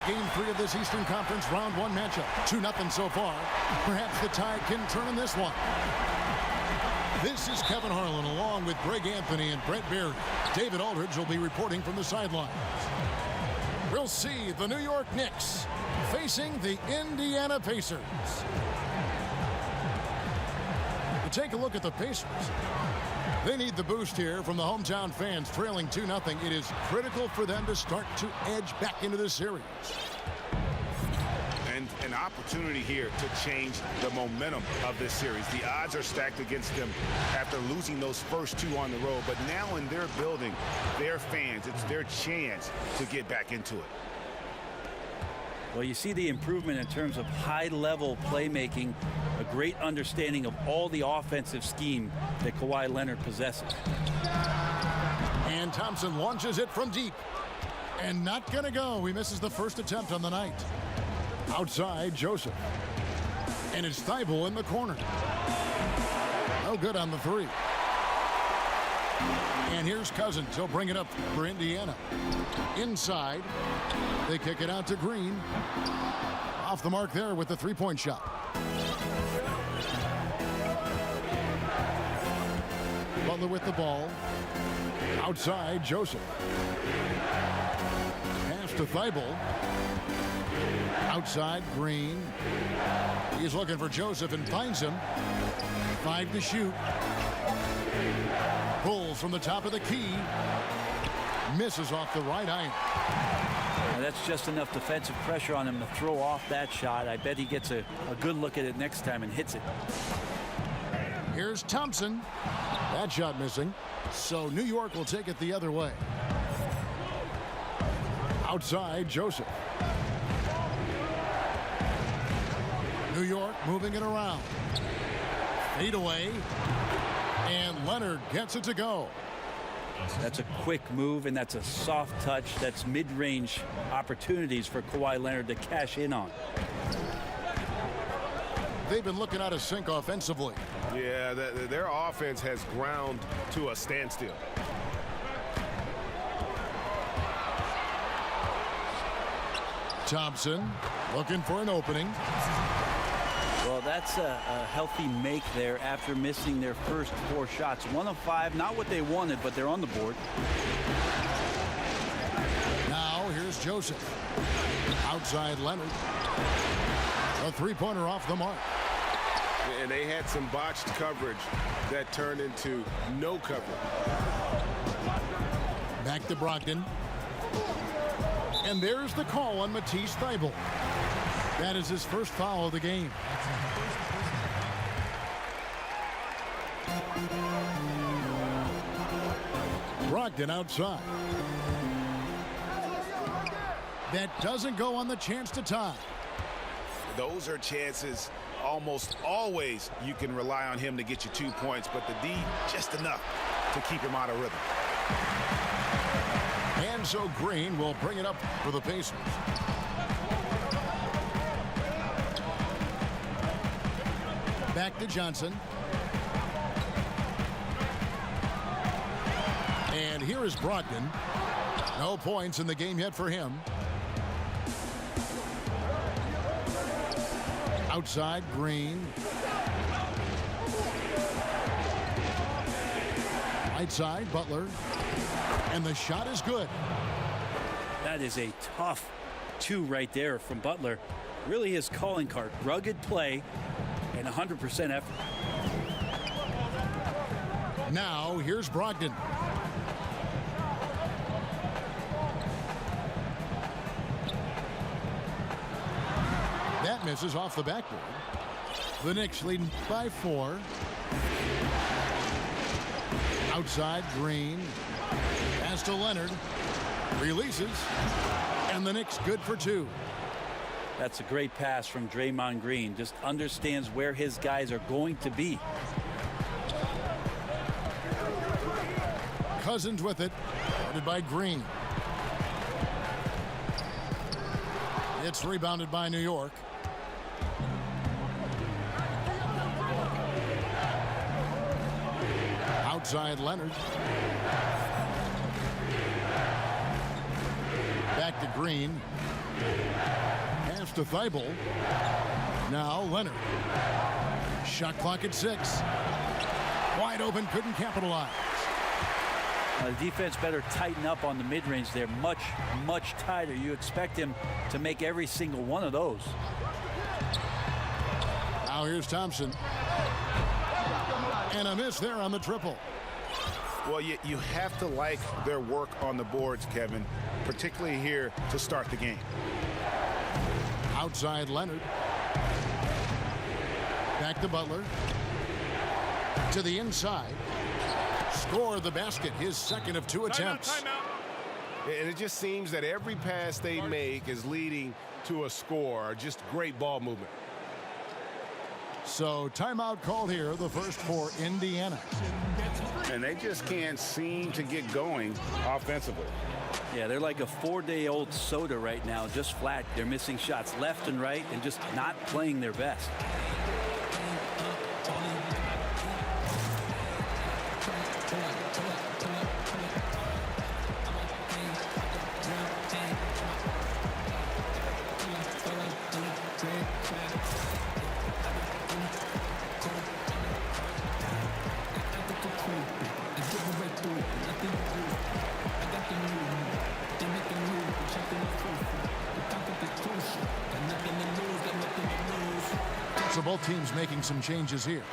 Game 3 of this Eastern Conference Round 1 matchup. 2-0 so far. Perhaps the tide can turn in this one. This is Kevin Harlan along with Greg Anthony and Brett Berry. David Aldridge will be reporting from the sidelines. We'll see the New York Knicks facing the Indiana Pacers. To take a look at the Pacers, they need the boost here from the hometown fans. Trailing 2-0, it is critical for them to start to edge back into the series. And an opportunity here to change the momentum of this series. The odds are stacked against them after losing those first two on the road. But now in their building, their fans, it's their chance to get back into it. Well, you see the improvement in terms of high-level playmaking, a great understanding of all the offensive scheme that Kawhi Leonard possesses. And Thompson launches it from deep. And not going to go. He misses the first attempt on the night. Outside, Joseph. And it's Thibault in the corner. No good on the three. And here's Cousins. He'll bring it up for Indiana. Inside. They kick it out to Green. Off the mark there with the three-point shot. Butler with the ball. Outside, Joseph. Pass to Thibault. Outside, Green. He's looking for Joseph and finds him. 5 to shoot. Pulls from the top of the key. Misses off the right iron. Now that's just enough defensive pressure on him to throw off that shot. I bet he gets a good look at it next time and hits it. Here's Thompson. That shot missing. So New York will take it the other way. Outside, Joseph. New York moving it around. Fade away. And Leonard gets it to go. That's a quick move, and that's a soft touch. That's mid-range opportunities for Kawhi Leonard to cash in on. They've been looking out of sync offensively. Yeah, their offense has ground to a standstill. Thompson looking for an opening. Well, that's a healthy make there after missing their first 4 shots. 1 of 5, not what they wanted, but they're on the board. Now here's Joseph. Outside Leonard. A three-pointer off the mark. And they had some botched coverage that turned into no coverage. Back to Brogdon. And there's the call on Matisse Thybulle. That is his first foul of the game. Brogdon outside. That doesn't go on the chance to tie. Those are chances almost always you can rely on him to get you 2 points, but the D just enough to keep him out of rhythm. And so Green will bring it up for the Pacers. Back to Johnson. And here is Brogdon. No points in the game yet for him. Outside, Green. Right side, Butler. And the shot is good. That is a tough 2 right there from Butler. Really his calling card. Rugged play and 100% effort. Now, here's Brogdon. That misses off the backboard. The Knicks leading by 4. Outside, Green. Pass to Leonard. Releases. And the Knicks good for 2. That's a great pass from Draymond Green. Just understands where his guys are going to be. Cousins with it. Guarded by Green. It's rebounded by New York. Outside Leonard. Back to Green. Pass to Thibault. Now Leonard. Shot clock at 6. Wide open, couldn't capitalize. The defense better tighten up on the mid-range. They're much, much tighter. You expect him to make every single one of those. Now here's Thompson. And a miss there on the triple. Well, you have to like their work on the boards, Kevin, particularly here to start the game. Outside Leonard. Back to Butler. To the inside. Score the basket, his second of 2 attempts. Timeout. And it just seems that every pass they make is leading to a score. Just great ball movement. So timeout called here, the first for Indiana. And they just can't seem to get going offensively. Yeah, they're like a 4-day-old soda right now, just flat. They're missing shots left and right and just not playing their best. So both teams making some changes here.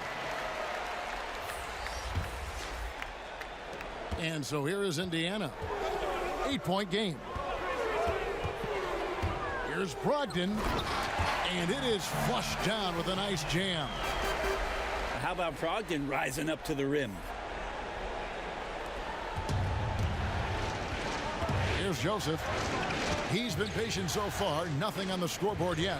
And so here is Indiana. 8-point game. Here's Brogdon. And it is flushed down with a nice jam. How about Brogdon rising up to the rim? Here's Joseph. He's been patient so far. Nothing on the scoreboard yet.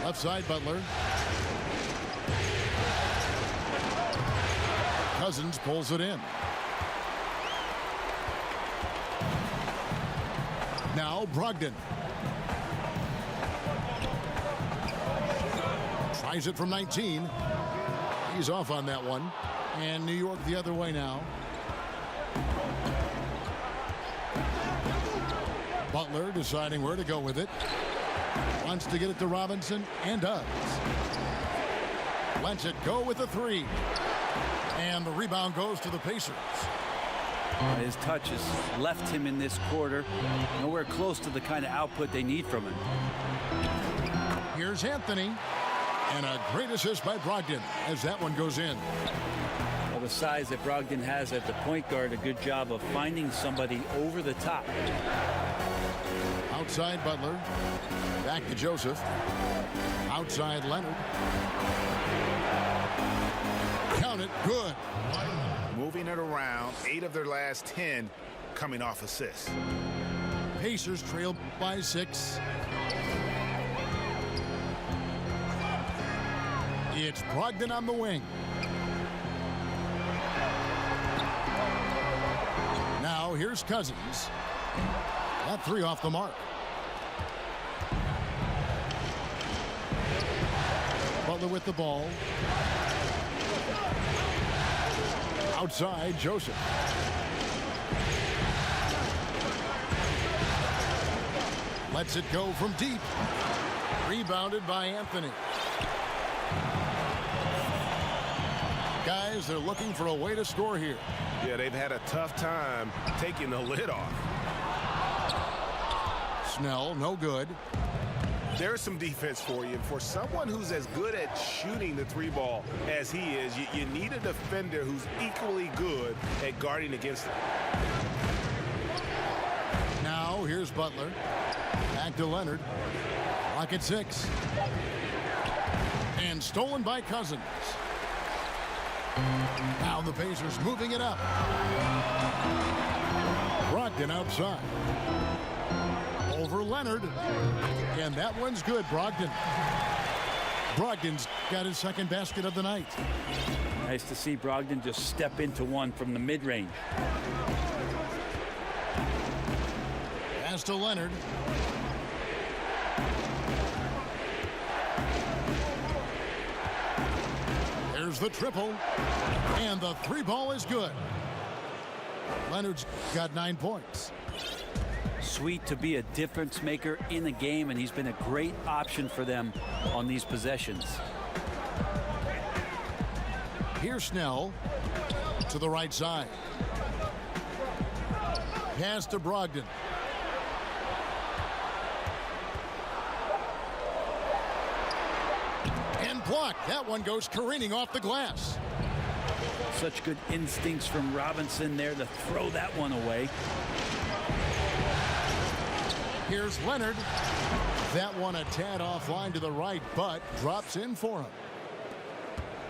Left side, Butler. Cousins pulls it in. Now Brogdon. Tries it from 19. He's off on that one. And New York the other way now. Butler deciding where to go with it. Wants to get it to Robinson and does. Lets it go with the 3. And the rebound goes to the Pacers. His touch has left him in this quarter. Nowhere close to the kind of output they need from him. Here's Anthony. And a great assist by Brogdon as that one goes in. Well, the size that Brogdon has at the point guard, a good job of finding somebody over the top. Outside Butler. Back to Joseph. Outside Leonard. Count it. Good. Moving it around, 8 of their last 10 coming off assists. Pacers trail by 6. It's Brogdon on the wing. Now here's Cousins. That 3 off the mark. Butler with the ball. Outside, Joseph. Lets it go from deep. Rebounded by Anthony. Guys, they're looking for a way to score here. Yeah, they've had a tough time taking the lid off. Snell, no good. There's some defense for you. For someone who's as good at shooting the 3 ball as he is, you need a defender who's equally good at guarding against it. Now here's Butler. Back to Leonard. Clock at 6. And stolen by Cousins. Now the Pacers moving it up. Brogdon outside. Over Leonard. And that one's good, Brogdon. Brogdon's got his second basket of the night. Nice to see Brogdon just step into one from the mid-range. Pass to Leonard. There's the triple. And the 3 ball is good. Leonard's got 9 points. Sweet to be a difference maker in the game, and he's been a great option for them on these possessions. Here's Snell to the right side. Pass to Brogdon. And blocked. That one goes careening off the glass. Such good instincts from Robinson there to throw that one away. Here's Leonard. That one a tad offline to the right, but drops in for him.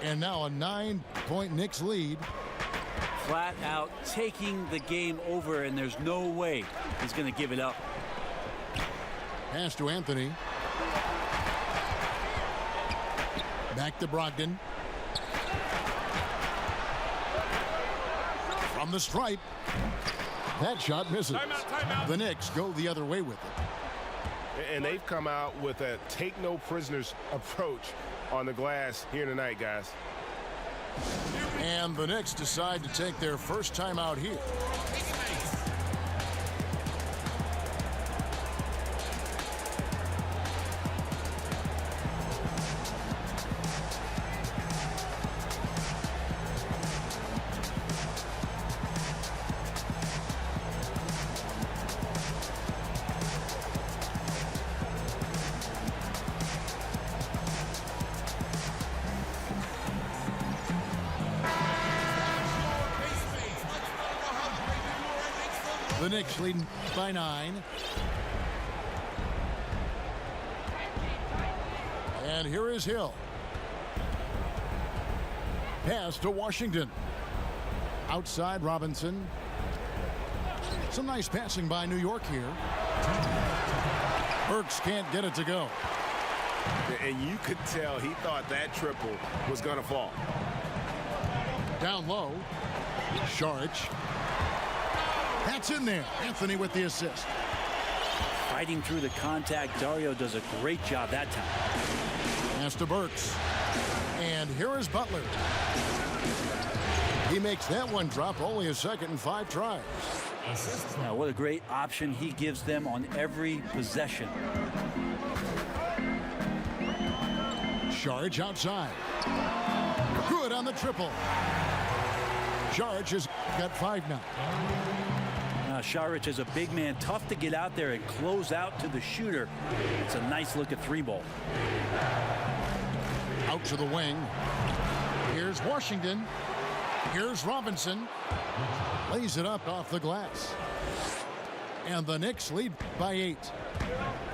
And now a 9-point Knicks lead. Flat out taking the game over, and there's no way he's going to give it up. Pass to Anthony. Back to Brogdon. From the stripe. That shot misses. Timeout. The Knicks go the other way with it. And they've come out with a take-no-prisoners approach on the glass here tonight, guys. And the Knicks decide to take their first time out here. The Knicks leading by 9. And here is Hill. Pass to Washington. Outside Robinson. Some nice passing by New York here. Burks can't get it to go. And you could tell he thought that triple was going to fall. Down low. Saric. That's in there. Anthony with the assist. Fighting through the contact. Dario does a great job that time. Pass to Burks. And here is Butler. He makes that one drop only a second in 5 tries. Now, what a great option he gives them on every possession. Saric outside. Good on the triple. Saric has got 5 now. Saric is a big man, tough to get out there and close out to the shooter. It's a nice look at 3-ball. Out to the wing. Here's Washington. Here's Robinson. Lays it up off the glass. And the Knicks lead by 8.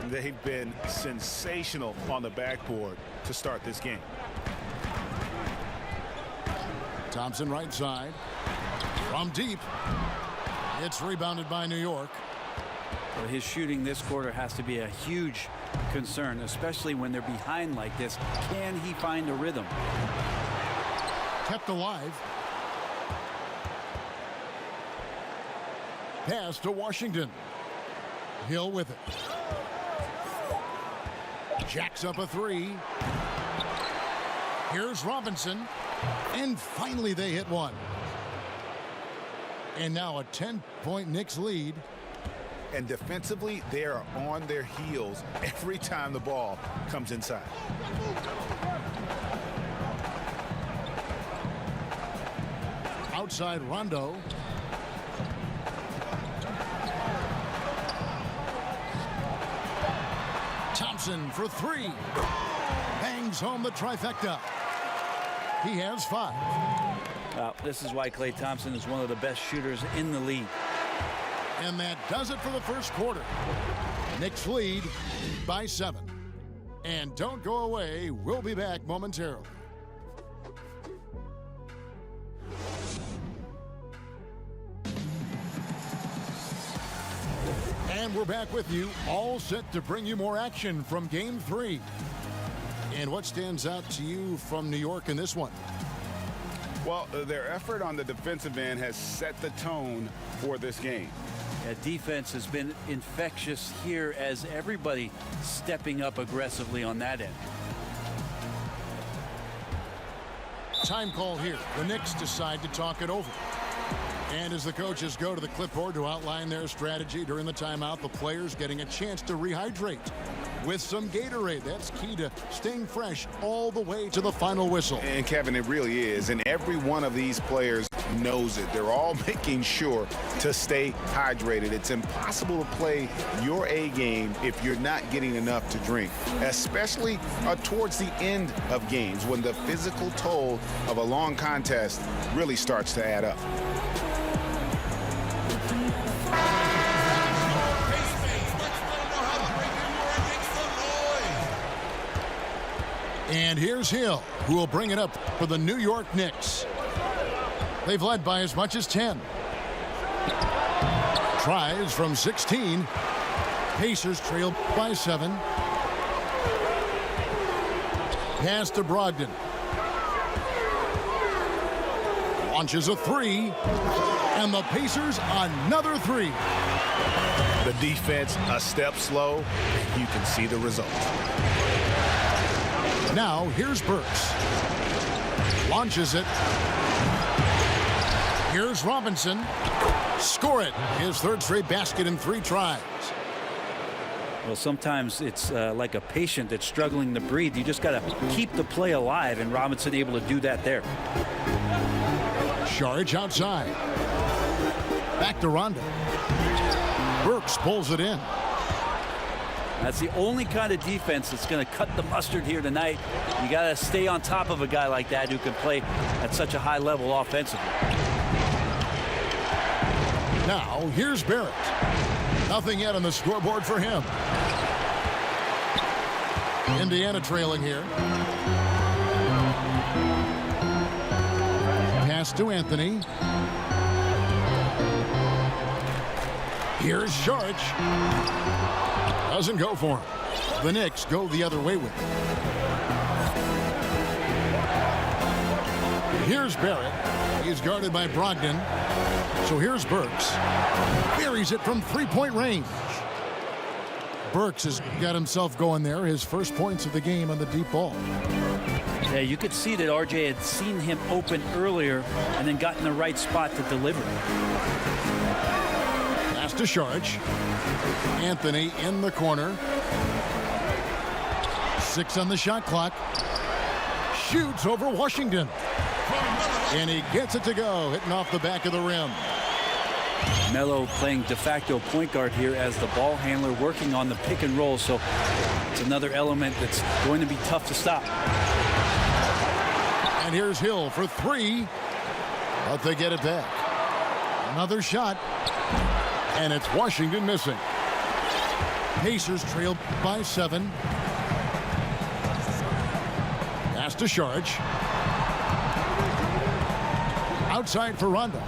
They've been sensational on the backboard to start this game. Thompson right side. From deep. It's rebounded by New York. Well, his shooting this quarter has to be a huge concern, especially when they're behind like this. Can he find a rhythm? Kept alive. Pass to Washington. Hill with it. Jacks up a 3. Here's Robinson. And finally they hit one. And now a 10-point Knicks lead. And defensively, they are on their heels every time the ball comes inside. Outside Rondo. Thompson for 3. Bangs home the trifecta. He has 5. This is why Klay Thompson is one of the best shooters in the league. And that does it for the first quarter. Knicks lead by 7. And don't go away. We'll be back momentarily. And we're back with you, all set to bring you more action from Game 3. And what stands out to you from New York in this one? Well, their effort on the defensive end has set the tone for this game. Defense has been infectious here as everybody stepping up aggressively on that end. Time call here. The Knicks decide to talk it over. And as the coaches go to the clipboard to outline their strategy during the timeout, the players getting a chance to rehydrate with some Gatorade. That's key to staying fresh all the way to the final whistle. And Kevin, it really is. And every one of these players knows it. They're all making sure to stay hydrated. It's impossible to play your A game if you're not getting enough to drink, especially towards the end of games when the physical toll of a long contest really starts to add up. And here's Hill, who will bring it up for the New York Knicks. They've led by as much as 10. Tries from 16. Pacers trail by 7. Pass to Brogdon. Launches a 3. And the Pacers another 3. The defense a step slow, and you can see the result. Now, here's Burks. Launches it. Here's Robinson. Score it. His third straight basket in 3 tries. Well, sometimes it's like a patient that's struggling to breathe. You just got to keep the play alive, and Robinson able to do that there. Saric outside. Back to Ronda. Burks pulls it in. That's the only kind of defense that's going to cut the mustard here tonight. You got to stay on top of a guy like that who can play at such a high level offensively. Now, here's Barrett. Nothing yet on the scoreboard for him. Indiana trailing here. Pass to Anthony. Here's Saric. Doesn't go for him. The Knicks go the other way with it. Here's Barrett. He's guarded by Brogdon. So here's Burks. Buries it from 3-point range. Burks has got himself going there. His first points of the game on the deep ball. Yeah, you could see that RJ had seen him open earlier and then got in the right spot to deliver. Pass to Saric. Anthony in the corner. 6 on the shot clock. Shoots over Washington. And he gets it to go, hitting off the back of the rim. Melo playing de facto point guard here as the ball handler, working on the pick and roll. So it's another element that's going to be tough to stop. And here's Hill for 3. But they get it back. Another shot. And it's Washington missing. Pacers trail by 7. Pass to Saric. Outside for Ronda.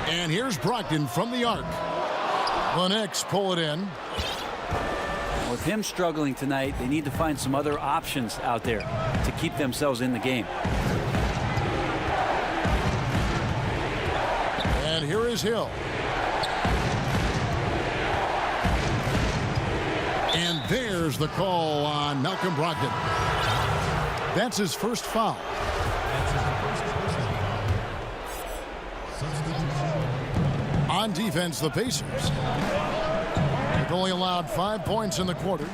And here's Brogdon from the arc. The Knicks pull it in. With him struggling tonight, they need to find some other options out there to keep themselves in the game. And here is Hill. And there's the call on Malcolm Brogdon. That's his first foul. On defense, the Pacers have only allowed 5 points in the quarter.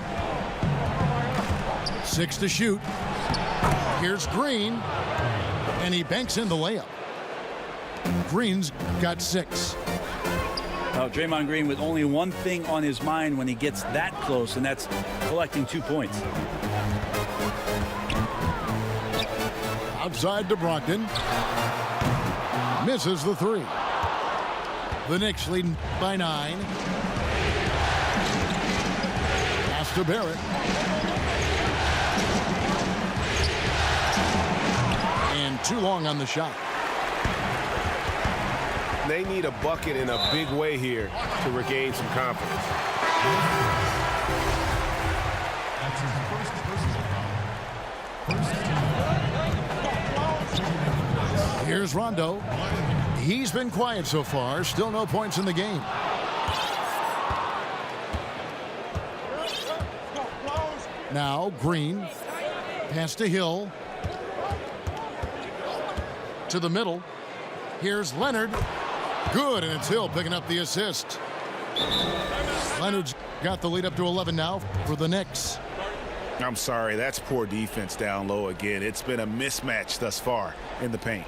6 to shoot. Here's Green. And he banks in the layup. Green's got 6. Well, Draymond Green with only one thing on his mind when he gets that close, and that's collecting 2 points. Outside to Brogdon. Misses the 3. The Knicks leading by 9. Pass to Barrett. And too long on the shot. They need a bucket in a big way here to regain some confidence. Here's Rondo. He's been quiet so far. Still no points in the game. Now Green. Pass to Hill. To the middle. Here's Leonard. Good, and it's Hill picking up the assist. Leonard's got the lead up to 11 now for the Knicks. I'm sorry, that's poor defense down low again. It's been a mismatch thus far in the paint.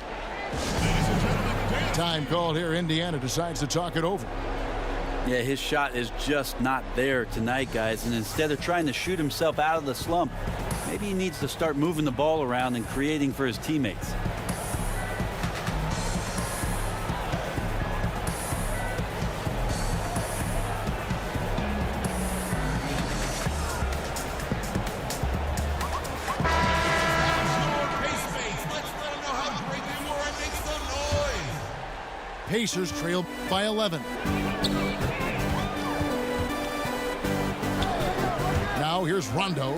Time called here. Indiana decides to talk it over. Yeah, his shot is just not there tonight, guys. And instead of trying to shoot himself out of the slump, maybe he needs to start moving the ball around and creating for his teammates. Pacers trail by 11. Now here's Rondo.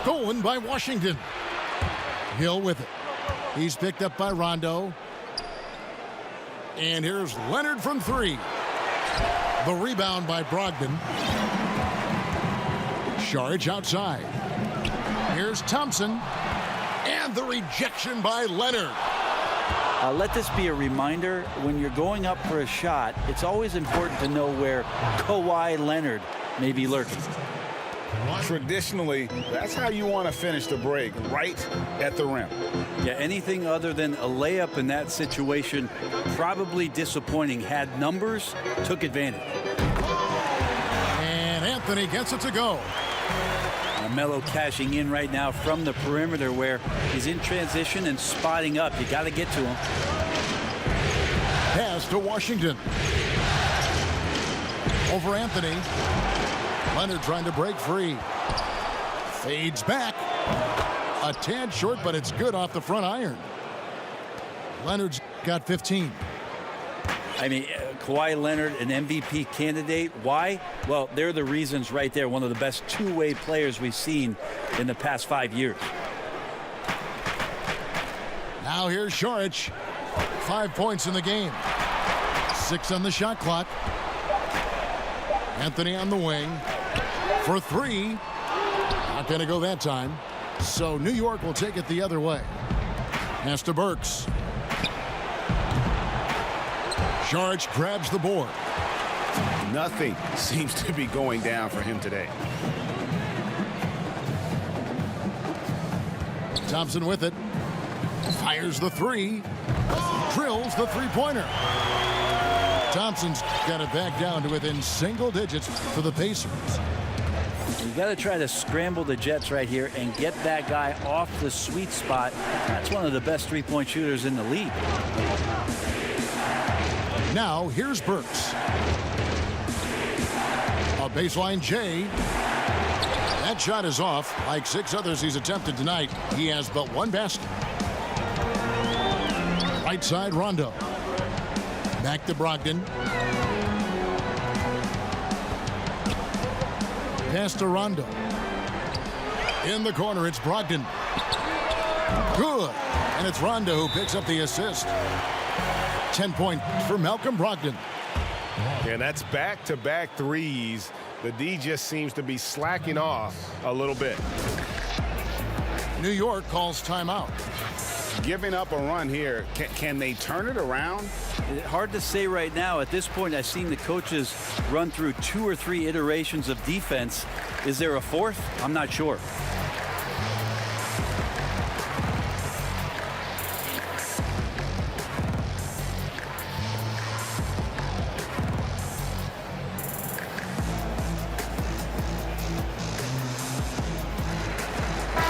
Stolen by Washington. Hill with it. He's picked up by Rondo. And here's Leonard from three. The rebound by Brogdon. Saric outside. Here's Thompson. And the rejection by Leonard. Let this be a reminder, when you're going up for a shot, it's always important to know where Kawhi Leonard may be lurking. Traditionally, that's how you want to finish the break, right at the rim. Yeah, anything other than a layup in that situation, probably disappointing. Had numbers, took advantage. And Anthony gets it to go. Melo cashing in right now from the perimeter where he's in transition and spotting up. You got to get to him. Pass to Washington. Over Anthony. Leonard trying to break free. Fades back. A tad short, but it's good off the front iron. Leonard's got 15. I mean, Kawhi Leonard, an MVP candidate. Why? Well, they're the reasons right there. One of the best two-way players we've seen in the past 5 years. Now here's Saric. 5 points in the game. 6 on the shot clock. Anthony on the wing. For three. Not going to go that time. So New York will take it the other way. Pass to Burks. Saric grabs the board. Nothing seems to be going down for him today. Thompson with it. Fires the three. Drills the three-pointer. Thompson's got it back down to within single digits for the Pacers. You got to try to scramble the Jets right here and get that guy off the sweet spot. That's one of the best three-point shooters in the league. Now here's Burks. A baseline J. That shot is off. Like 6 others he's attempted tonight, he has but one basket. Right side Rondo. Back to Brogdon. Pass to Rondo. In the corner, it's Brogdon. Good. And it's Rondo who picks up the assist. 10 points for Malcolm Brogdon. And that's back-to-back threes. The D just seems to be slacking off a little bit. New York calls timeout. Giving up a run here. Can they turn it around? Hard to say right now. At this point, I've seen the coaches run through 2 or 3 iterations of defense. Is there a fourth? I'm not sure.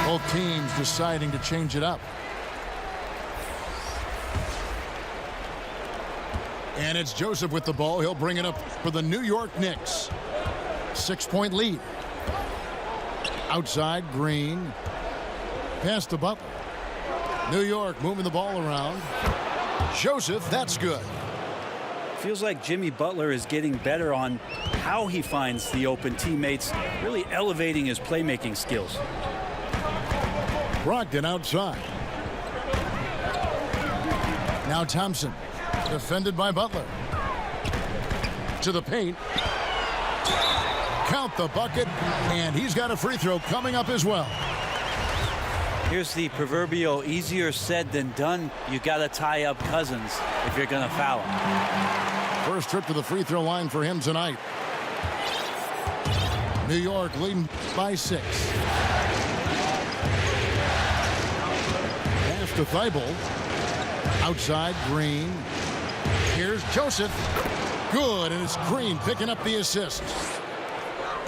Both teams deciding to change it up. And it's Joseph with the ball. He'll bring it up for the New York Knicks. 6-point lead. Outside, Green. Pass to Butler. New York moving the ball around. Joseph, that's good. Feels like Jimmy Butler is getting better on how he finds the open teammates, really elevating his playmaking skills. Brogdon outside. Now Thompson. Defended by Butler. To the paint. Count the bucket. And he's got a free throw coming up as well. Here's the proverbial easier said than done. You got to tie up Cousins if you're going to foul him. First trip to the free throw line for him tonight. New York leading by 6. Pass to Thibault. Outside, Green. Here's Joseph. Good, and it's Green picking up the assist.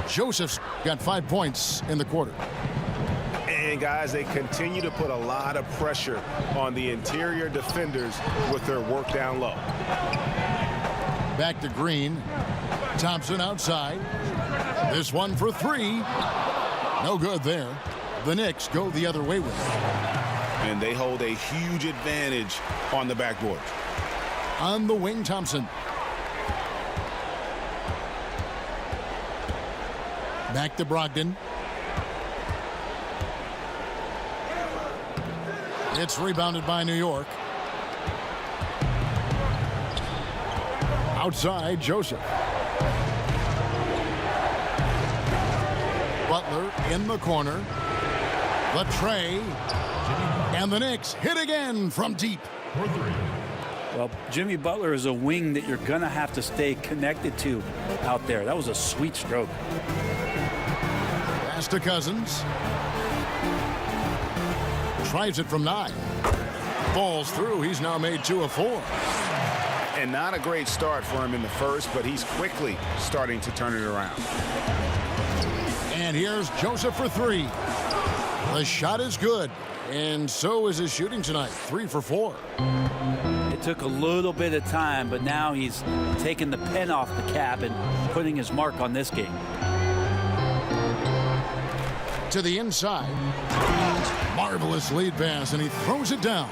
Joseph's got 5 points in the quarter. And guys, they continue to put a lot of pressure on the interior defenders with their work down low. Back to Green. Thompson outside. This one for 3. No good there. The Knicks go the other way with it. And they hold a huge advantage on the backboard. On the wing, Thompson. Back to Brogdon. It's rebounded by New York. Outside, Joseph. Butler in the corner. The tray. And the Knicks hit again from deep. Well, Jimmy Butler is a wing that you're going to have to stay connected to out there. That was a sweet stroke. Pass to Cousins. Tries it from 9. Falls through. He's now made 2 of 4. And not a great start for him in the first, but he's quickly starting to turn it around. And here's Joseph for 3. The shot is good. And so is his shooting tonight. 3 for 4. It took a little bit of time, but now he's taking the pen off the cap and putting his mark on this game. To the inside. Marvelous lead pass, and he throws it down.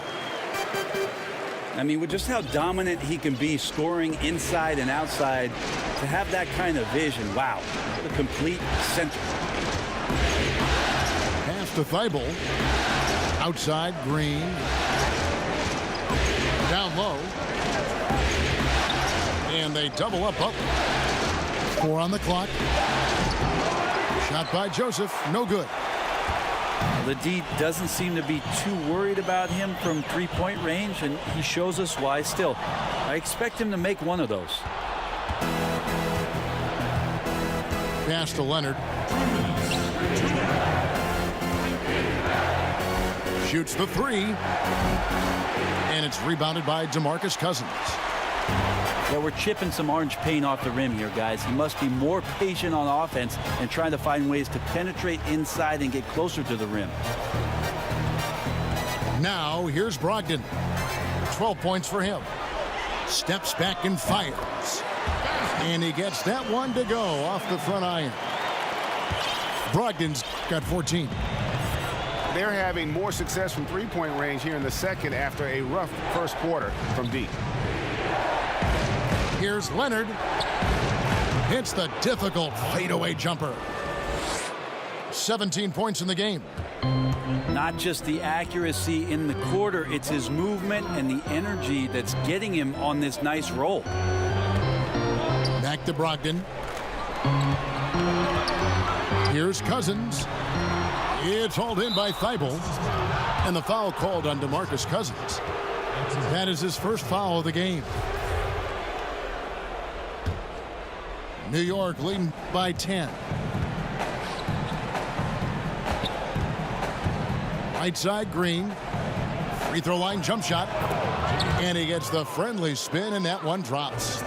I mean, with just how dominant he can be scoring inside and outside, to have that kind of vision, wow, what a complete center. Pass to Thibault. Outside, Green. Down low. And they double up Butler. 4 on the clock. Shot by Joseph, no good. The D doesn't seem to be too worried about him from three-point range, and he shows us why still. I expect him to make one of those. Pass to Leonard. Shoots the 3. And it's rebounded by DeMarcus Cousins. Yeah, we're chipping some orange paint off the rim here, guys. He must be more patient on offense and trying to find ways to penetrate inside and get closer to the rim. Now, here's Brogdon. 12 points for him. Steps back and fires. And he gets that one to go off the front iron. Brogdon's got 14. They're having more success from three-point range here in the second after a rough first quarter from deep. Here's Leonard. Hits the difficult fadeaway jumper. 17 points in the game. Not just the accuracy in the quarter, it's his movement and the energy that's getting him on this nice roll. Back to Brogdon. Here's Cousins. It's hauled in by Thibault. And the foul called on DeMarcus Cousins. That is his first foul of the game. New York leading by 10. Right side, Green. Free throw line jump shot. And he gets the friendly spin, and that one drops.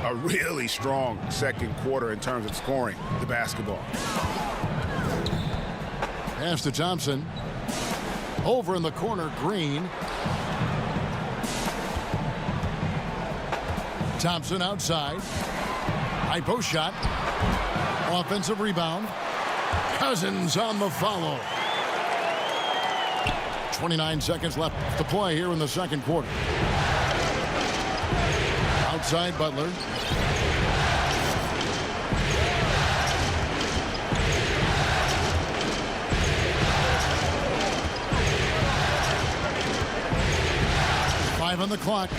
A really strong second quarter in terms of scoring the basketball. Pass to Thompson. Over in the corner, Green. Thompson outside. High post shot. Offensive rebound. Cousins on the follow. 29 seconds left to play here in the second quarter. Outside, Butler. Five on the clock.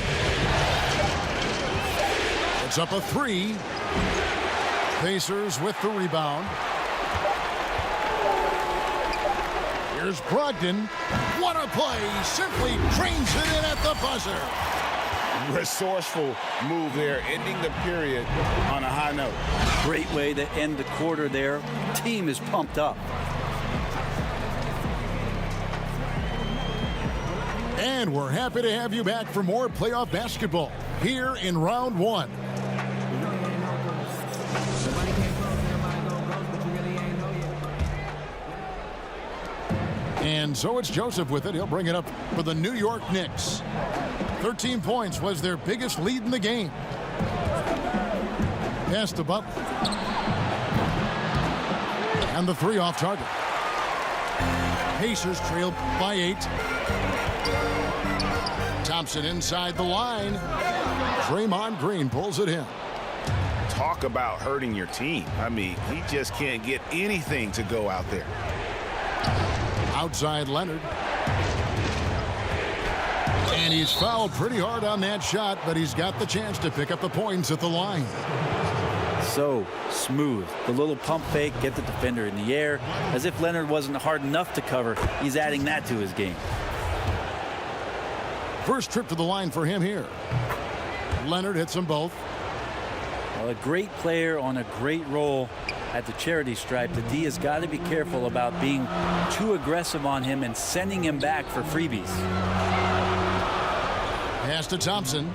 It's up a 3. Pacers with the rebound. Here's Brogdon. What a play. Simply drains it in at the buzzer. Resourceful move there, ending the period on a high note. Great way to end the quarter there. Team is pumped up. And we're happy to have you back for more playoff basketball here in round one. And so it's Joseph with it. He'll bring it up for the New York Knicks. 13 points was their biggest lead in the game. Pass to Butler. And the three off target. Pacers trail by 8. Thompson inside the line. Draymond Green pulls it in. Talk about hurting your team. I mean, he just can't get anything to go out there. Outside Leonard. And he's fouled pretty hard on that shot, but he's got the chance to pick up the points at the line. So smooth. The little pump fake, get the defender in the air. As if Leonard wasn't hard enough to cover, he's adding that to his game. First trip to the line for him here. Leonard hits them both. Well, a great player on a great role at the charity stripe. The D has got to be careful about being too aggressive on him and sending him back for freebies. Pass to Thompson.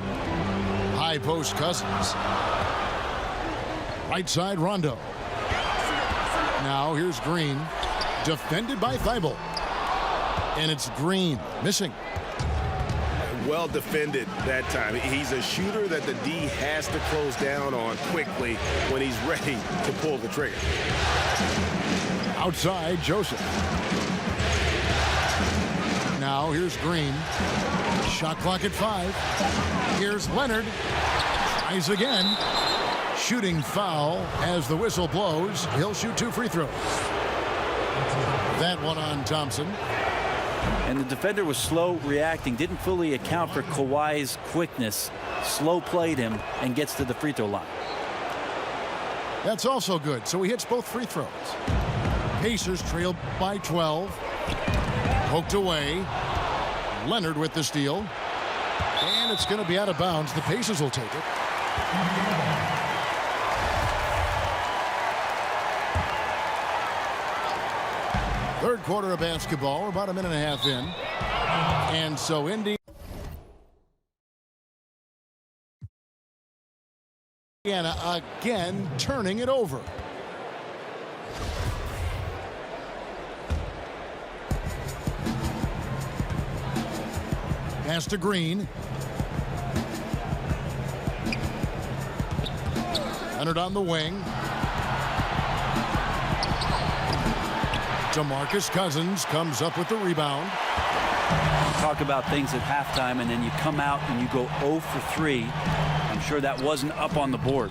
High post Cousins. Right side Rondo. Now here's Green. Defended by Thibault. And it's Green missing. Well defended that time. He's a shooter that the D has to close down on quickly when he's ready to pull the trigger. Outside Joseph. Now here's Green. Shot clock at 5. Here's Leonard. Tries again. Shooting foul as the whistle blows. He'll shoot 2 free throws. That one on Thompson. And the defender was slow reacting, didn't fully account for Kawhi's quickness, slow played him, and gets to the free throw line. That's also good. So he hits both free throws. Pacers trail by 12. Poked away. Leonard with the steal. And it's going to be out of bounds. The Pacers will take it. Third quarter of basketball. We're about a minute and a half in. And so Indiana again turning it over. Pass to Green. Leonard on the wing. DeMarcus Cousins comes up with the rebound. Talk about things at halftime, and then you come out and you go 0 for 3. I'm sure that wasn't up on the board.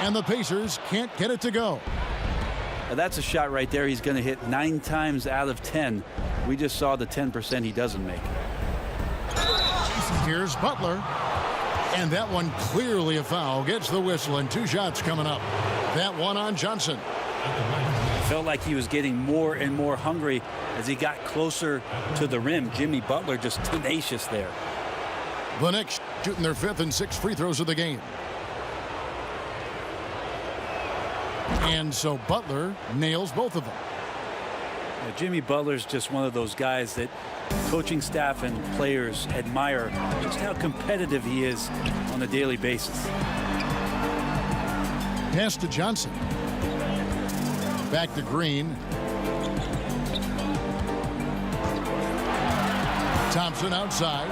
And the Pacers can't get it to go. Now that's a shot right there he's going to hit 9 times out of 10. We just saw the 10% he doesn't make. Here's Butler. And that one clearly a foul. Gets the whistle, and 2 shots coming up. That one on Johnson. Felt like he was getting more and more hungry as he got closer to the rim. Jimmy Butler just tenacious there. The Knicks shooting their 5th and 6th free throws of the game. And so Butler nails both of them. Now, Jimmy Butler's just one of those guys that coaching staff and players admire just how competitive he is on a daily basis. Pass to Johnson. Back to Green. Thompson outside.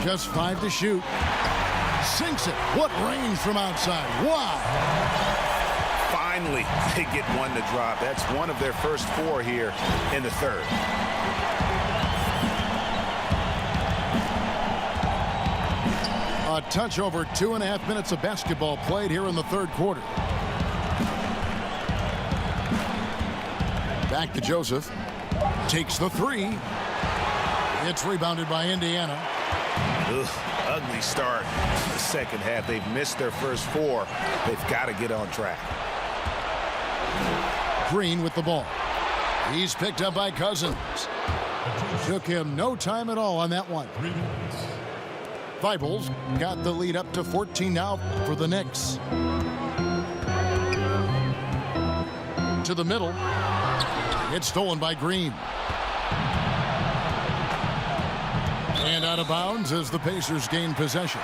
Just 5 to shoot. Sinks it. What range from outside. Wow. Finally, they get one to drop. That's one of their first 4 here in the third. A touch over 2.5 minutes of basketball played here in the third quarter. Back to Joseph. Takes the 3. It's rebounded by Indiana. Ugh, ugly start to the second half. They've missed their first 4. They've got to get on track. Green with the ball. He's picked up by Cousins. Took him no time at all on that one. Feibels got the lead up to 14 now for the Knicks. To the middle. It's stolen by Green. And out of bounds as the Pacers gain possession.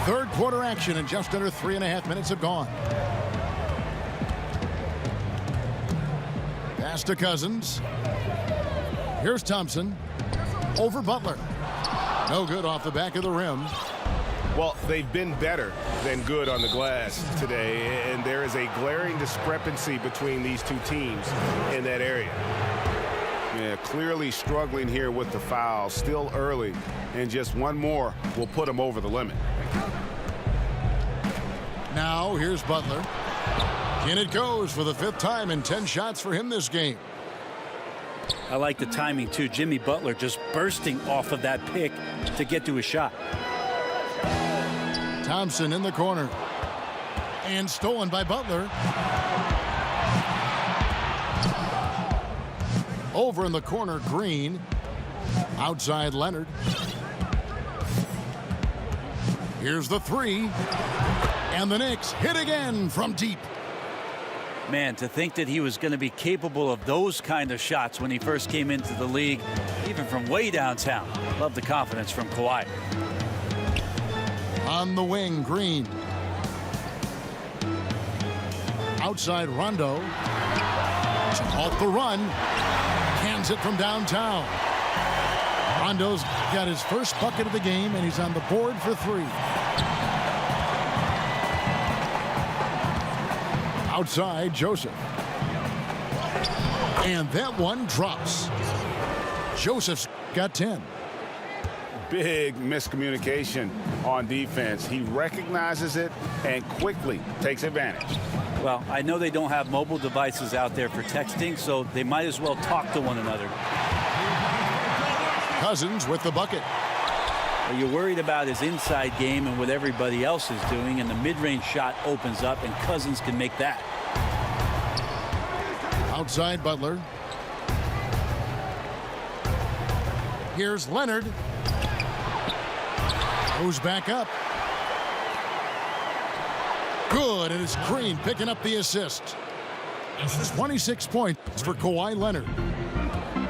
Third quarter action and just under 3.5 minutes have gone. Pass to Cousins. Here's Thompson. Over Butler. No good off the back of the rim. Well, they've been better than good on the glass today, and there is a glaring discrepancy between these two teams in that area. Yeah, clearly struggling here with the foul, still early, and just one more will put them over the limit. Now here's Butler. And it goes for the 5th time in 10 shots for him this game. I like the timing too. Jimmy Butler just bursting off of that pick to get to a shot. Thompson in the corner. And stolen by Butler. Over in the corner, Green. Outside Leonard. Here's the 3. And the Knicks hit again from deep. Man, to think that he was going to be capable of those kind of shots when he first came into the league, even from way downtown. Love the confidence from Kawhi. On the wing, Green. Outside Rondo. Off the run. Cans it from downtown. Rondo's got his first bucket of the game, and he's on the board for 3. Outside, Joseph. And that one drops. Joseph's got 10. Big miscommunication on defense. He recognizes it and quickly takes advantage. Well, I know they don't have mobile devices out there for texting, so they might as well talk to one another. Cousins with the bucket. Are you worried about his inside game and what everybody else is doing, and the mid-range shot opens up and Cousins can make that. Outside Butler. Here's Leonard. Goes back up. Good, and it's Green picking up the assist. 26 points for Kawhi Leonard.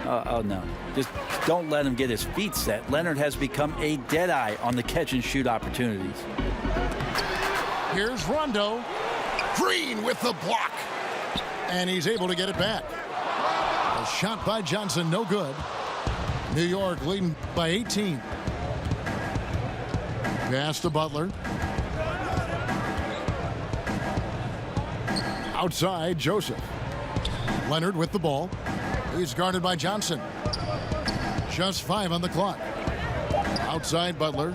Oh, no. Just don't let him get his feet set. Leonard has become a deadeye on the catch-and-shoot opportunities. Here's Rondo. Green with the block. And he's able to get it back. A shot by Johnson, no good. New York leading by 18. Pass to Butler. Outside, Joseph. Leonard with the ball. He's guarded by Johnson. Just 5 on the clock. Outside Butler.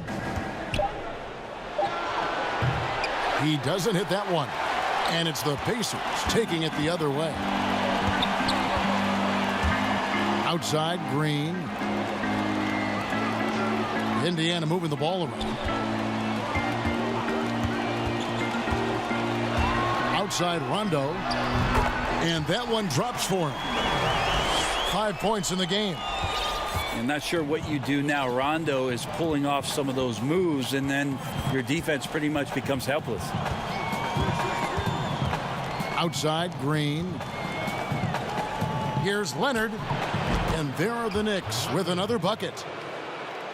He doesn't hit that one. And it's the Pacers taking it the other way. Outside Green. Indiana moving the ball around. Outside Rondo. And that one drops for him. 5 points in the game. I'm not sure what you do now. Rondo is pulling off some of those moves, and then your defense pretty much becomes helpless. Outside Green. Here's Leonard. And there are the Knicks with another bucket.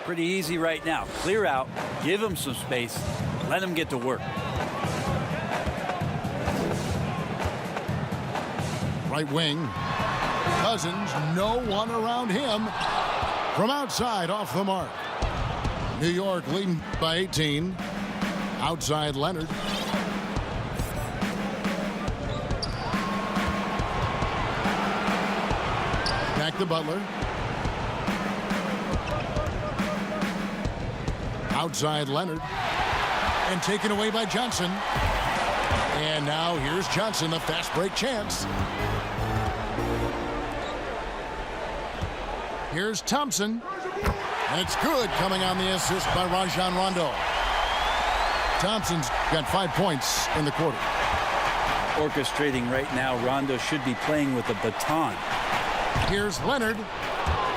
Pretty easy right now. Clear out, give him some space, let him get to work. Right wing. Cousins, no one around him. From outside, off the mark. New York leading by 18. Outside Leonard. Back to Butler. Outside Leonard. And taken away by Johnson. And now here's Johnson, the fast break chance. Here's Thompson. And it's good, coming on the assist by Rajon Rondo. Thompson's got 5 points in the quarter. Orchestrating right now. Rondo should be playing with a baton. Here's Leonard.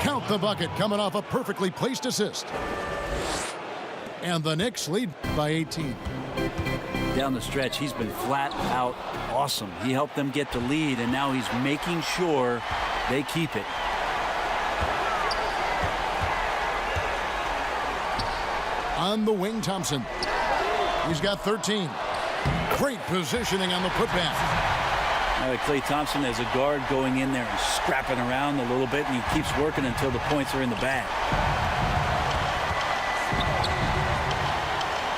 Count the bucket, coming off a perfectly placed assist. And the Knicks lead by 18. Down the stretch, he's been flat out awesome. He helped them get the lead, and now he's making sure they keep it. On the wing, Thompson. He's got 13. Great positioning on the putback. Now Klay Thompson as a guard going in there and scrapping around a little bit, and he keeps working until the points are in the bag.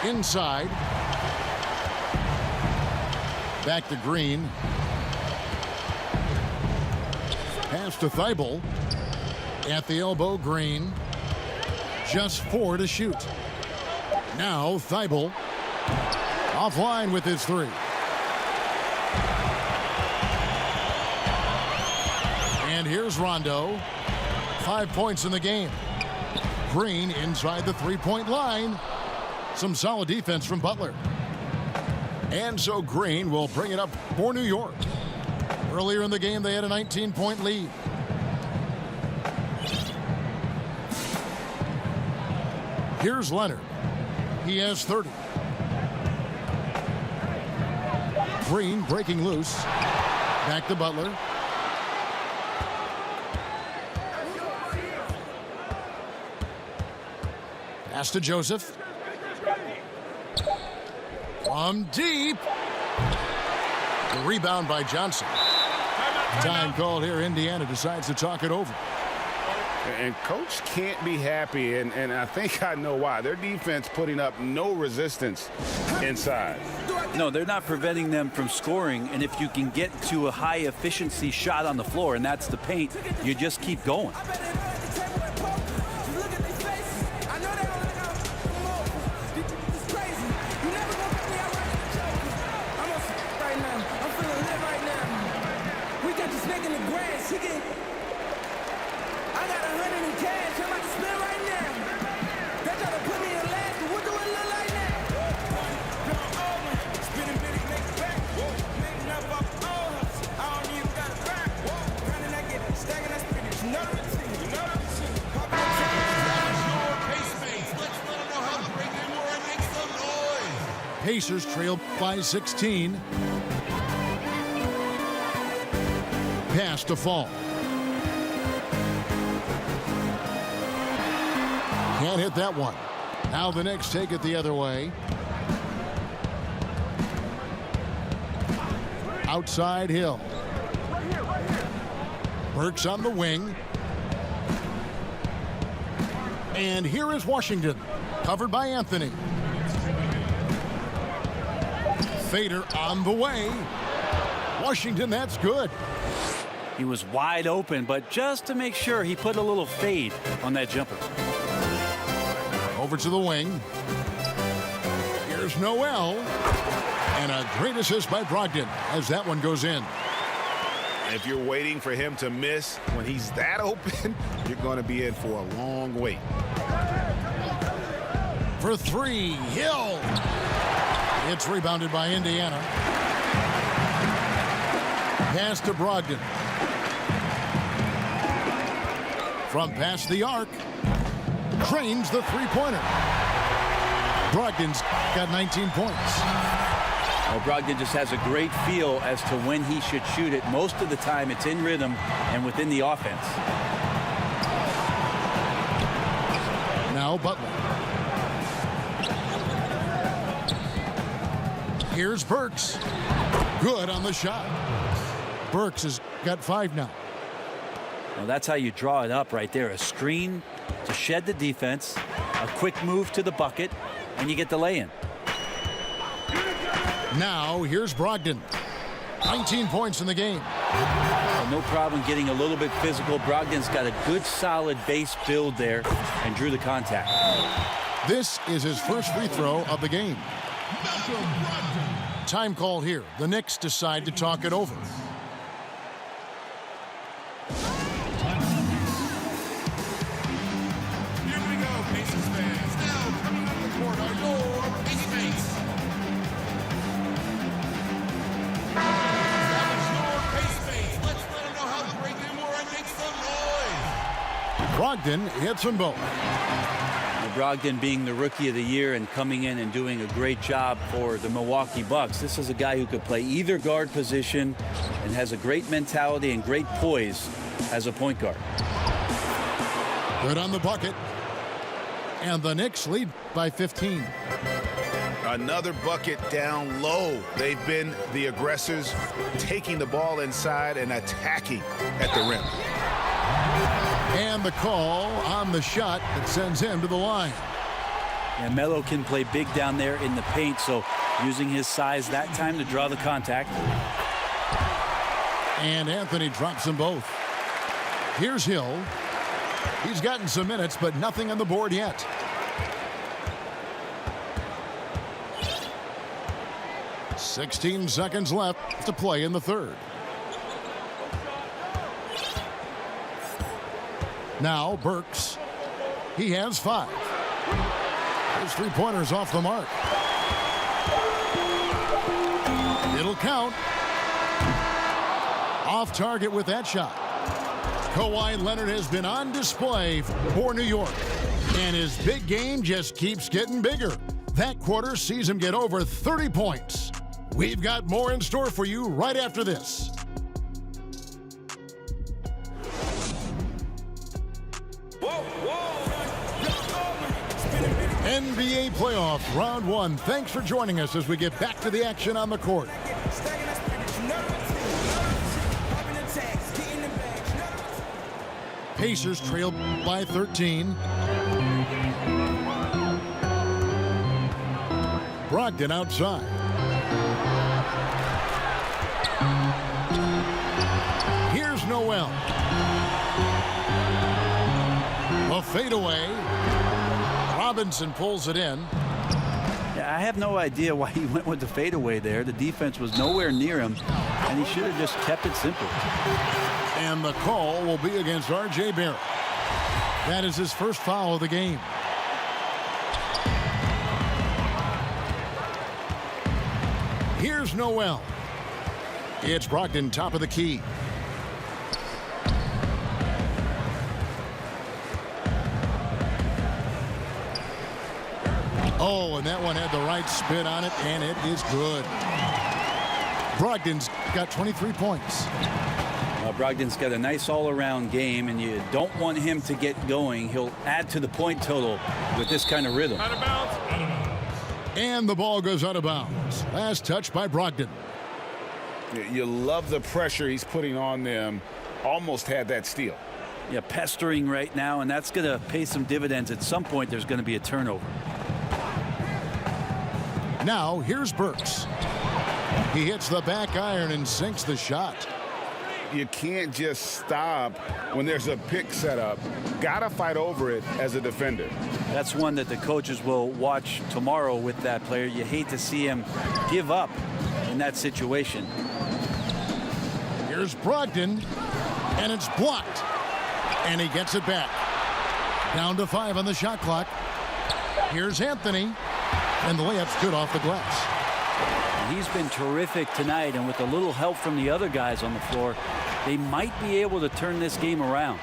Inside. Back to Green. Pass to Thibault. At the elbow, Green. Just 4 to shoot. Now Thibault. Offline with his 3. And here's Rondo. 5 points in the game. Green inside the 3-point line. Some solid defense from Butler. And so Green will bring it up for New York. Earlier in the game, they had a 19-point lead. Here's Leonard. He has 30. Green breaking loose. Back to Butler. Pass to Joseph. From deep. The rebound by Johnson. Time called here. Indiana decides to talk it over. And coach can't be happy, and I think I know why. Their defense putting up no resistance inside. No, they're not preventing them from scoring, and if you can get to a high efficiency shot on the floor, and that's the paint, you just keep going. Pacers trail by 16. Pass to Fall. Can't hit that one. Now the Knicks take it the other way. Outside Hill. Burks on the wing. And here is Washington, covered by Anthony. Fader on the way. Washington, that's good. He was wide open, but just to make sure, he put a little fade on that jumper. Over to the wing. Here's Noel. And a great assist by Brogdon as that one goes in. If you're waiting for him to miss when he's that open, you're going to be in for a long wait. For 3, Hill. It's rebounded by Indiana. Pass to Brogdon. From past the arc. Trains the three-pointer. Brogdon's got 19 points. Well, Brogdon just has a great feel as to when he should shoot it. Most of the time, it's in rhythm and within the offense. Now Butler. Here's Burks. Good on the shot. Burks has got 5 now. Well, that's how you draw it up right there. A screen to shed the defense, a quick move to the bucket, and you get the lay-in. Now here's Brogdon. 19 points in the game. Well, no problem getting a little bit physical. Brogdon's got a good solid base build there and drew the contact. This is his first free throw of the game. Time called here. The Knicks decide to talk it over. Here we go, Pacers fans. Now coming up the court are your Pacers. Brogdon hits them both. Brogdon being the Rookie of the Year and coming in and doing a great job for the Milwaukee Bucks. This is a guy who could play either guard position and has a great mentality and great poise as a point guard. Good on the bucket. And the Knicks lead by 15. Another bucket down low. They've been the aggressors, taking the ball inside and attacking at the rim. And the call on the shot that sends him to the line. And Melo can play big down there in the paint, so using his size that time to draw the contact. And Anthony drops them both. Here's Hill. He's gotten some minutes, but nothing on the board yet. "16 seconds left to play in the third. Now Burks. He has 5. His three-pointers off the mark. It'll count. Off target with that shot. Kawhi Leonard has been on display for New York, and his big game just keeps getting bigger. That quarter sees him get over 30 points. We've got more in store for you right after this. NBA playoff round 1. Thanks for joining us as we get back to the action on the court. Pacers trail by 13. Brogdon outside. Here's Noel. A fadeaway. Robinson pulls it in. Yeah, I have no idea why he went with the fadeaway there. The defense was nowhere near him, and he should have just kept it simple. And the call will be against R.J. Barrett. That is his first foul of the game. Here's Noel. It's Brogdon, top of the key. Oh, and that one had the right spin on it, and it is good. Brogdon's got 23 points. Well, Brogdon's got a nice all-around game, and you don't want him to get going. He'll add to the point total with this kind of rhythm. Out of bounds. And the ball goes out of bounds. Last touch by Brogdon. You love the pressure he's putting on them. Almost had that steal. Yeah, pestering right now, and that's going to pay some dividends. At some point, there's going to be a turnover. Now, here's Burks. He hits the back iron and sinks the shot. You can't just stop when there's a pick set up. Gotta fight over it as a defender. That's one that the coaches will watch tomorrow with that player. You hate to see him give up in that situation. Here's Brogdon, and it's blocked. And he gets it back. Down to 5 on the shot clock. Here's Anthony. And the layup's good off the glass. He's been terrific tonight, and with a little help from the other guys on the floor, they might be able to turn this game around.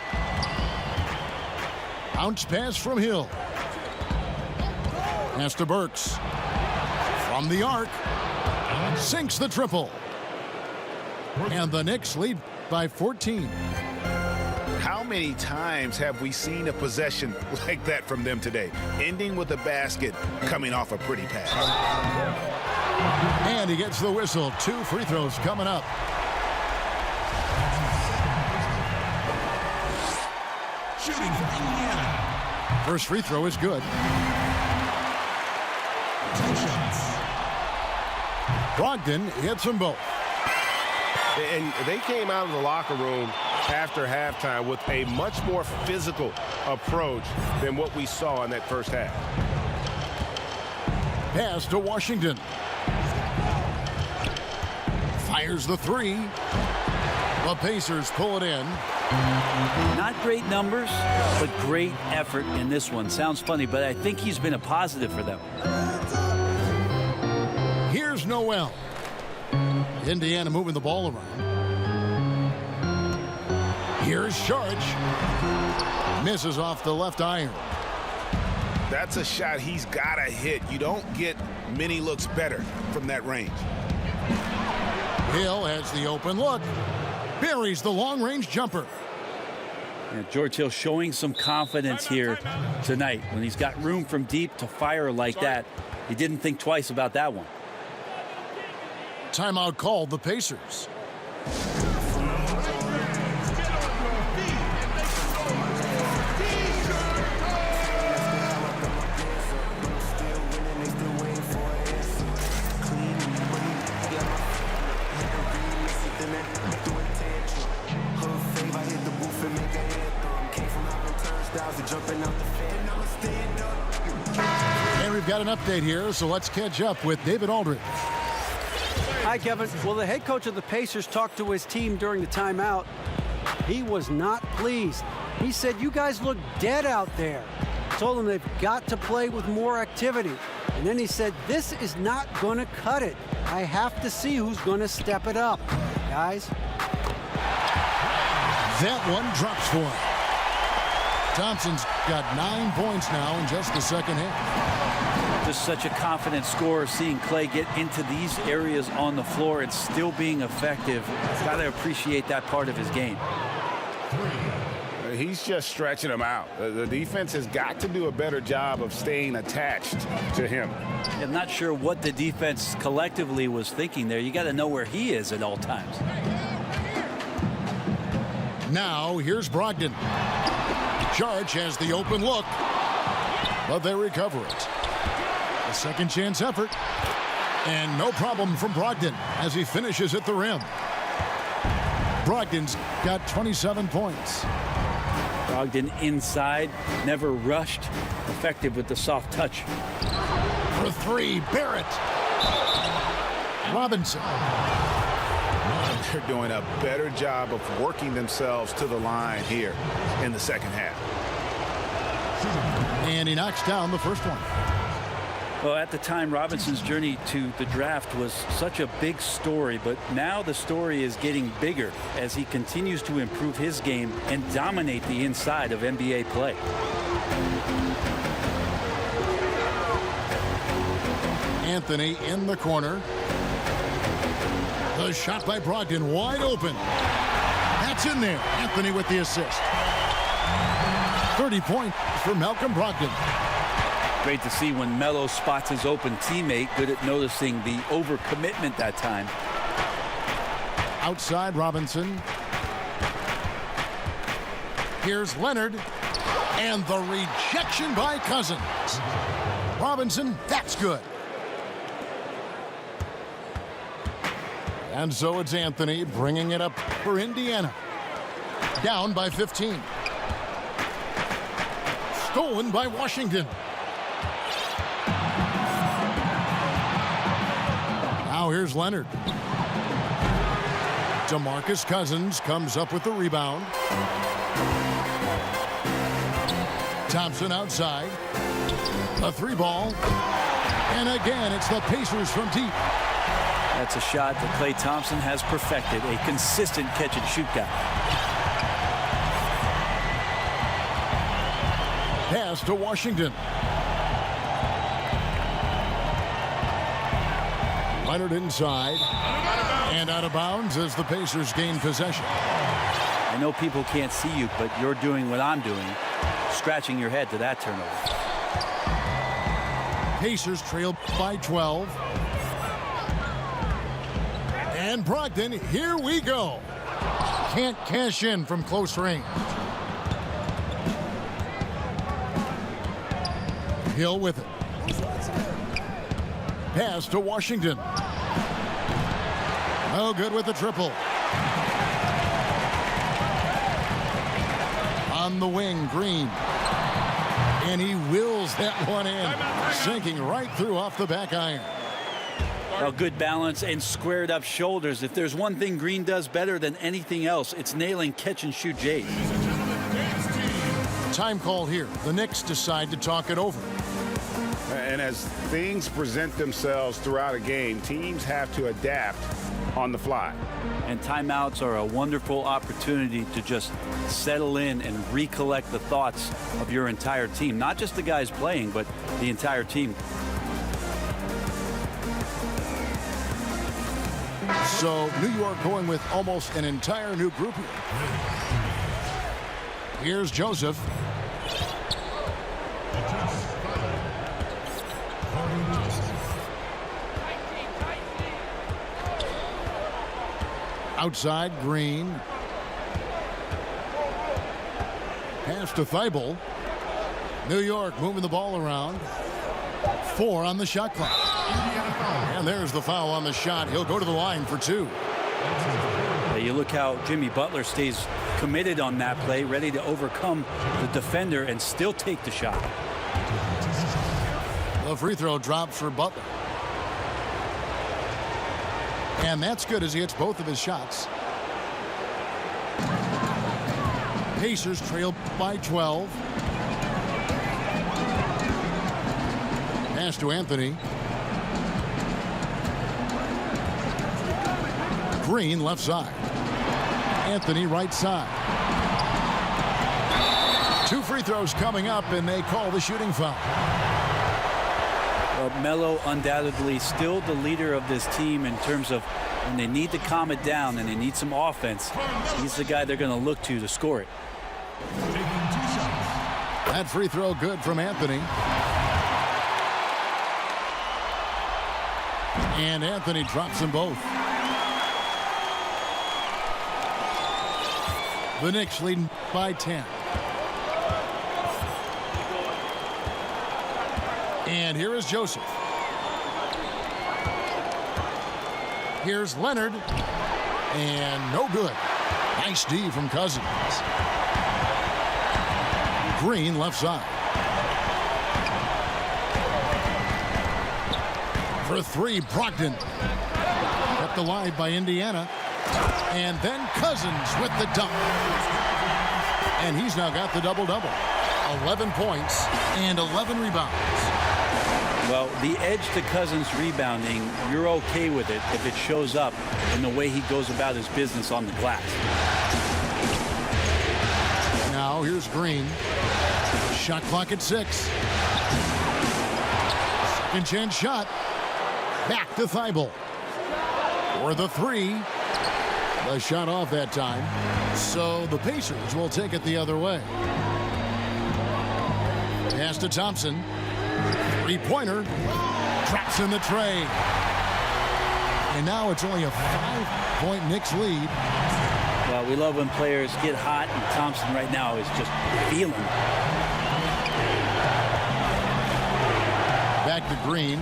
Bounce pass from Hill. Pass to Burks. From the arc. Sinks the triple. And the Knicks lead by 14. How many times have we seen a possession like that from them today? Ending with a basket, coming off a pretty pass. And he gets the whistle. 2 free throws coming up. Shooting for Indiana. First free throw is good. 2 shots. Brogdon hits them both. And they came out of the locker room after halftime with a much more physical approach than what we saw in that first half. Pass to Washington. Fires the 3. The Pacers pull it in. Not great numbers, but great effort in this one. Sounds funny, but I think he's been a positive for them. Here's Noel. Indiana moving the ball around. Here's Sharge. Misses off the left iron. That's a shot he's got to hit. You don't get many looks better from that range. Hill has the open look. Buries the long-range jumper. Yeah, George Hill showing some confidence here tonight. When he's got room from deep to fire like that, he didn't think twice about that one. Timeout called, the Pacers. And we've got an update here, so let's catch up with David Aldridge. Hi, Kevin. Well, the head coach of the Pacers talked to his team during the timeout. He was not pleased. He said, you guys look dead out there. Told them they've got to play with more activity. And then he said, this is not going to cut it. I have to see who's going to step it up. Guys. That one drops for him. Thompson's got 9 points now in just the second half. Just such a confident scorer, seeing Clay get into these areas on the floor and still being effective. Got to appreciate that part of his game. He's just stretching them out. The defense has got to do a better job of staying attached to him. I'm not sure what the defense collectively was thinking there. You got to know where he is at all times. Now here's Brogdon. Charge has the open look, but they recover it. A second chance effort, and no problem from Brogdon as he finishes at the rim. Brogdon's got 27 points. Brogdon inside, never rushed, effective with the soft touch. For three, Barrett. Robinson. They're doing a better job of working themselves to the line here in the second half. And he knocks down the first one. Well, at the time, Robinson's journey to the draft was such a big story, but now the story is getting bigger as he continues to improve his game and dominate the inside of NBA play. Anthony in the corner. The shot by Brogdon wide open. That's in there. Anthony with the assist. 30 points for Malcolm Brogdon. Great to see when Melo spots his open teammate. Good at noticing the overcommitment that time. Outside Robinson. Here's Leonard. And the rejection by Cousins. Robinson, that's good. And so it's Anthony bringing it up for Indiana. Down by 15. Stolen by Washington. Now here's Leonard. DeMarcus Cousins comes up with the rebound. Thompson outside. A three ball. And again, it's the Pacers from deep. That's a shot that Klay Thompson has perfected, a consistent catch-and-shoot guy. Pass to Washington. Leonard inside. And out of bounds as the Pacers gain possession. I know people can't see you, but you're doing what I'm doing, scratching your head to that turnover. Pacers trail by 12. And Brogdon, here we go. Can't cash in from close range. Hill with it. Pass to Washington. No good with the triple. On the wing, Green. And he wills that one in, sinking right through off the back iron. Well, good balance and squared up shoulders. If there's one thing Green does better than anything else, it's nailing catch-and-shoot Jays. Time call here. The Knicks decide to talk it over. And as things present themselves throughout a game, teams have to adapt on the fly. And timeouts are a wonderful opportunity to just settle in and recollect the thoughts of your entire team. Not just the guys playing, but the entire team. So New York going with almost an entire new group here. Here's Joseph. Outside, Green. Pass to Thibault. New York moving the ball around. 4 on the shot clock. And there's the foul on the shot. He'll go to the line for 2. You look how Jimmy Butler stays committed on that play, ready to overcome the defender and still take the shot. The free throw drops for Butler. And that's good as he hits both of his shots. Pacers trail by 12. Pass to Anthony. Green left side. Anthony right side. 2 free throws coming up, and they call the shooting foul. Well, Melo undoubtedly still the leader of this team in terms of when they need to calm it down and they need some offense. He's the guy they're going to look to score it. That free throw good from Anthony. And Anthony drops them both. The Knicks leading by 10. And here is Joseph. Here's Leonard. And no good. Nice D from Cousins. Green left side. For 3, Brogdon. Kept alive by Indiana. And then Cousins with the dunk. And he's now got the double-double. 11 points and 11 rebounds. Well, the edge to Cousins rebounding, you're okay with it if it shows up in the way he goes about his business on the glass. Now here's Green. Shot clock at 6. Second chance shot. Back to Thibault. For the 3. The shot off that time. So the Pacers will take it the other way. Pass to Thompson. 3-pointer. Traps in the tray. And now it's only a 5-point Knicks lead. Well, we love when players get hot, and Thompson right now is just feeling it. Back to Green.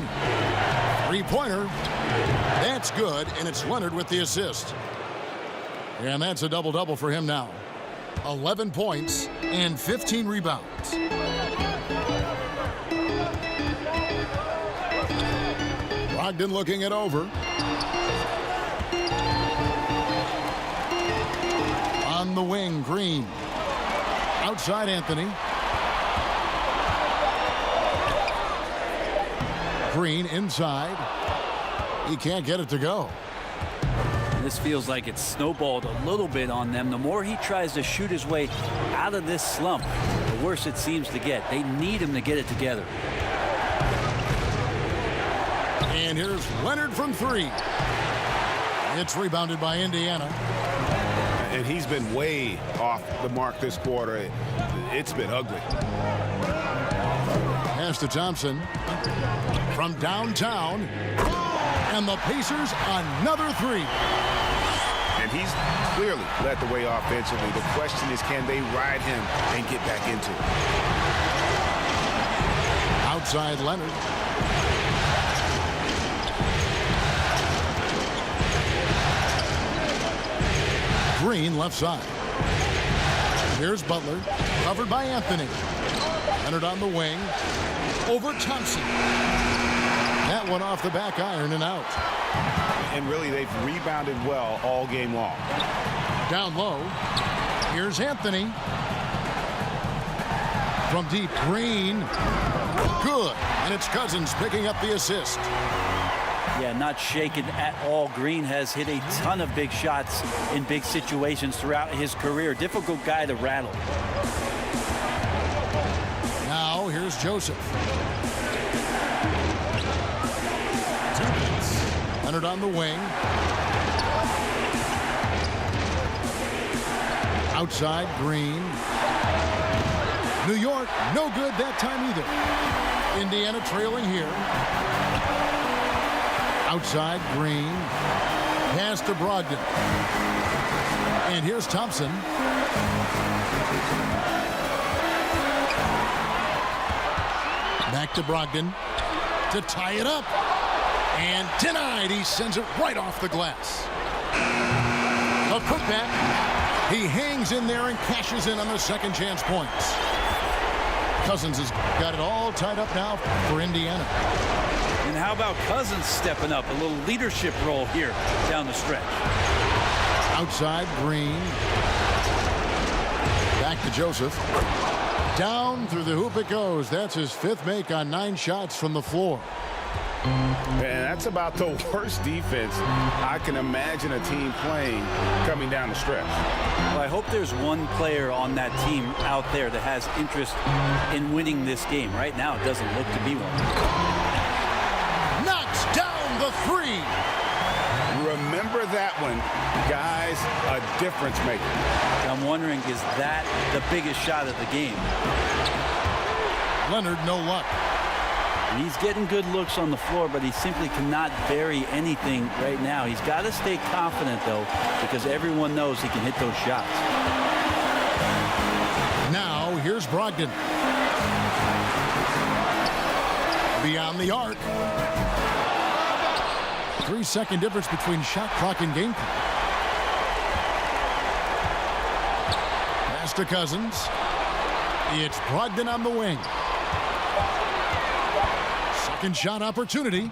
3-pointer. That's good, and it's Leonard with the assist. And that's a double-double for him now. 11 points and 15 rebounds. Brogdon looking it over. On the wing, Green. Outside, Anthony. Green inside. He can't get it to go. This feels like it's snowballed a little bit on them. The more he tries to shoot his way out of this slump, the worse it seems to get. They need him to get it together. And here's Leonard from 3. It's rebounded by Indiana. And he's been way off the mark this quarter. It's been ugly. Pass to Thompson. From downtown. And the Pacers another 3. And he's clearly led the way offensively. The question is, can they ride him and get back into it? Outside Leonard. Green left side. Here's Butler. Covered by Anthony. Leonard on the wing. Over Thompson. That one off the back iron and out. And really, they've rebounded well all game long. Down low. Here's Anthony. From deep, Green. Good. And it's Cousins picking up the assist. Yeah, not shaken at all. Green has hit a ton of big shots in big situations throughout his career. Difficult guy to rattle. Now here's Joseph. Leonard on the wing. Outside, Green. New York, no good that time either. Indiana trailing here. Outside, Green. Pass to Brogdon. And here's Thompson. Back to Brogdon to tie it up. And denied. He sends it right off the glass. A putback. He hangs in there and cashes in on the second chance points. Cousins has got it all tied up now for Indiana. And how about Cousins stepping up? A little leadership role here down the stretch. Outside, Green. Back to Joseph. Down through the hoop it goes. That's his fifth make on 9 shots from the floor. And that's about the worst defense I can imagine a team playing coming down the stretch. Well, I hope there's one player on that team out there that has interest in winning this game. Right now, it doesn't look to be one. Knocks down the 3. Remember that one, guys, a difference maker. I'm wondering, is that the biggest shot of the game? Leonard, no luck. And he's getting good looks on the floor, but he simply cannot bury anything right now. He's got to stay confident, though, because everyone knows he can hit those shots. Now, here's Brogdon. Beyond the arc. 3-second difference between shot clock and game clock. Pass to Cousins. It's Brogdon on the wing. Second shot opportunity.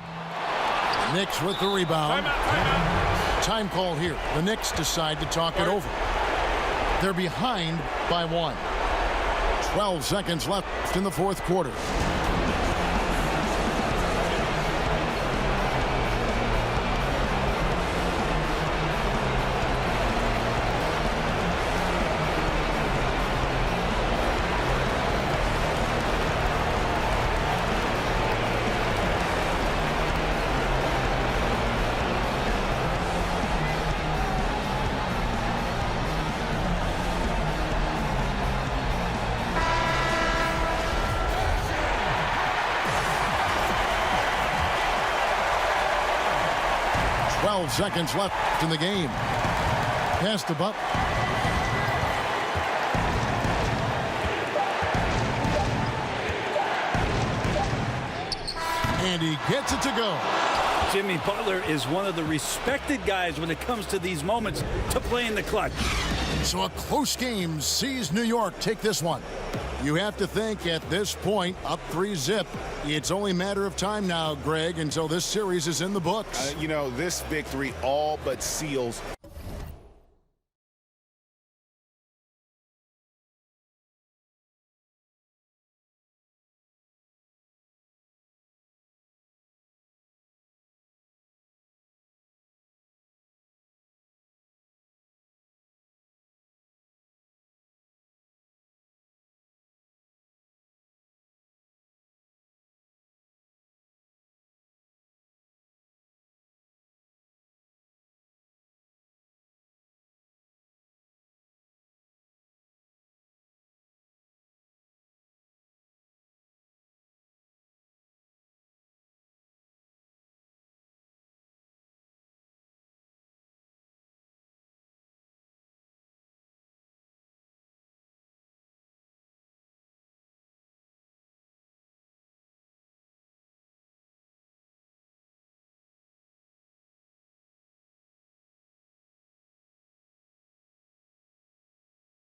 Knicks with the rebound. Time call here. The Knicks decide to talk it over. They're behind by 1. 12 seconds left in the fourth quarter. Seconds left in the game. Pass to Buck. And he gets it to go. Jimmy Butler is one of the respected guys when it comes to these moments to play in the clutch. So a close game sees New York take this one. You have to think at this point, up 3-zip, it's only a matter of time now, Greg, until this series is in the books. You know, this victory all but seals